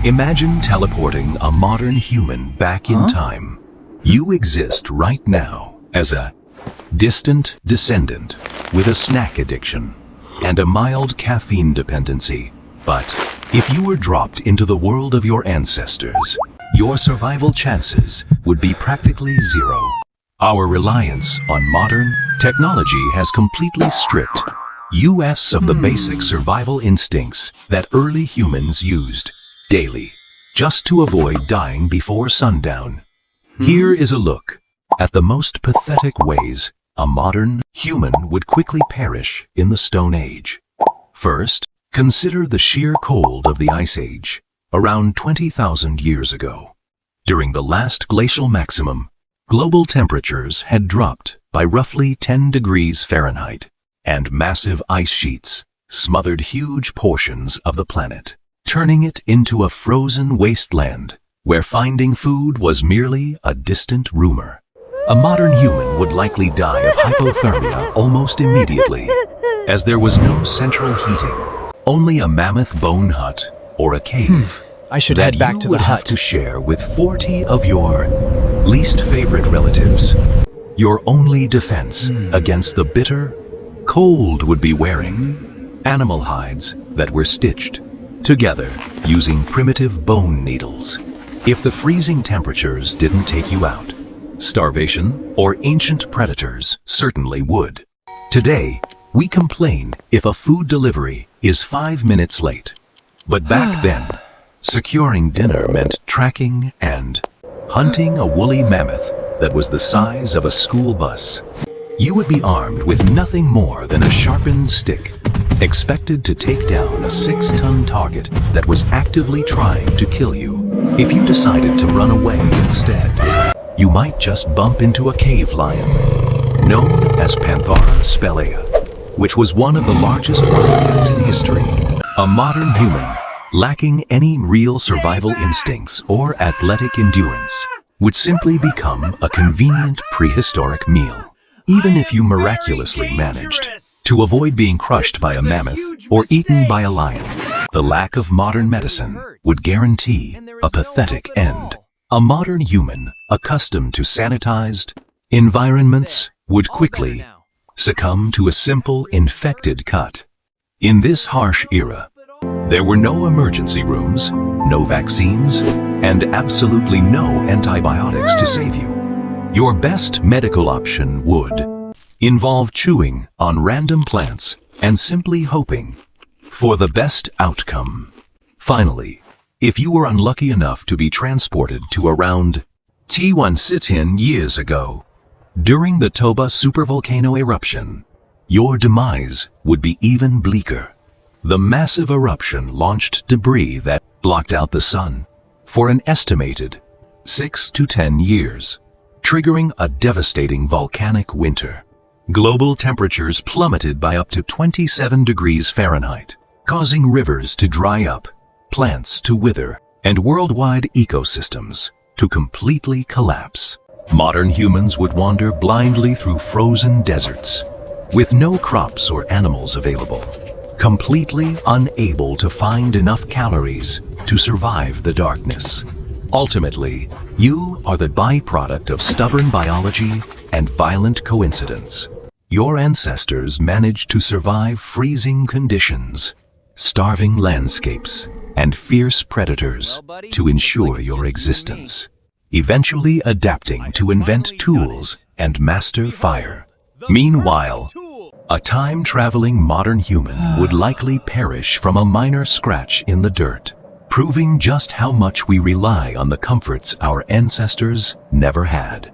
Imagine teleporting a modern human back in time. You exist right now as a distant descendant with a snack addiction and a mild caffeine dependency. But if you were dropped into the world of your ancestors, your survival chances would be practically zero. Our reliance on modern technology has completely stripped us of the basic survival instincts that early humans used daily, just to avoid dying before sundown. Here is a look at the most pathetic ways a modern human would quickly perish in the Stone Age. First, consider the sheer cold of the Ice Age, around 20,000 years ago. During the last glacial maximum, global temperatures had dropped by roughly 10 degrees Fahrenheit, and massive ice sheets smothered huge portions of the planet, turning it into a frozen wasteland where finding food was merely a distant rumor. A modern human would likely die of hypothermia almost immediately, as there was no central heating, only a mammoth bone hut or a cave I should head back to you the would have hut. to share with 40 of your least favorite relatives. Your only defense against the bitter cold would be wearing animal hides that were stitched together using primitive bone needles. If the freezing temperatures didn't take you out, starvation or ancient predators certainly would. Today, we complain if a food delivery is 5 minutes late. But back then, securing dinner meant tracking and hunting a woolly mammoth that was the size of a school bus. You would be armed with nothing more than a sharpened stick, expected to take down a 6-ton target that was actively trying to kill you. If you decided to run away instead, you might just bump into a cave lion, known as Panthera spelaea, which was one of the largest wildcats in history. A modern human, lacking any real survival instincts or athletic endurance, would simply become a convenient prehistoric meal. Even if you miraculously managed to avoid being crushed by a mammoth or eaten by a lion, the lack of modern medicine would guarantee a pathetic end. A modern human, accustomed to sanitized environments, would quickly succumb to a simple infected cut. In this harsh era, there were no emergency rooms, no vaccines, and absolutely no antibiotics to save you. Your best medical option would involve chewing on random plants and simply hoping for the best outcome. Finally, if you were unlucky enough to be transported to around T1 years ago, during the Toba supervolcano eruption, your demise would be even bleaker. The massive eruption launched debris that blocked out the sun for an estimated 6 to 10 years, triggering a devastating volcanic winter. Global temperatures plummeted by up to 27 degrees Fahrenheit, causing rivers to dry up, plants to wither, and worldwide ecosystems to completely collapse. Modern humans would wander blindly through frozen deserts, with no crops or animals available, completely unable to find enough calories to survive the darkness. Ultimately, you are the byproduct of stubborn biology and violent coincidence. Your ancestors managed to survive freezing conditions, starving landscapes, and fierce predators to ensure your existence, eventually adapting to invent tools and master fire. Meanwhile, a time-traveling modern human would likely perish from a minor scratch in the dirt, proving just how much we rely on the comforts our ancestors never had.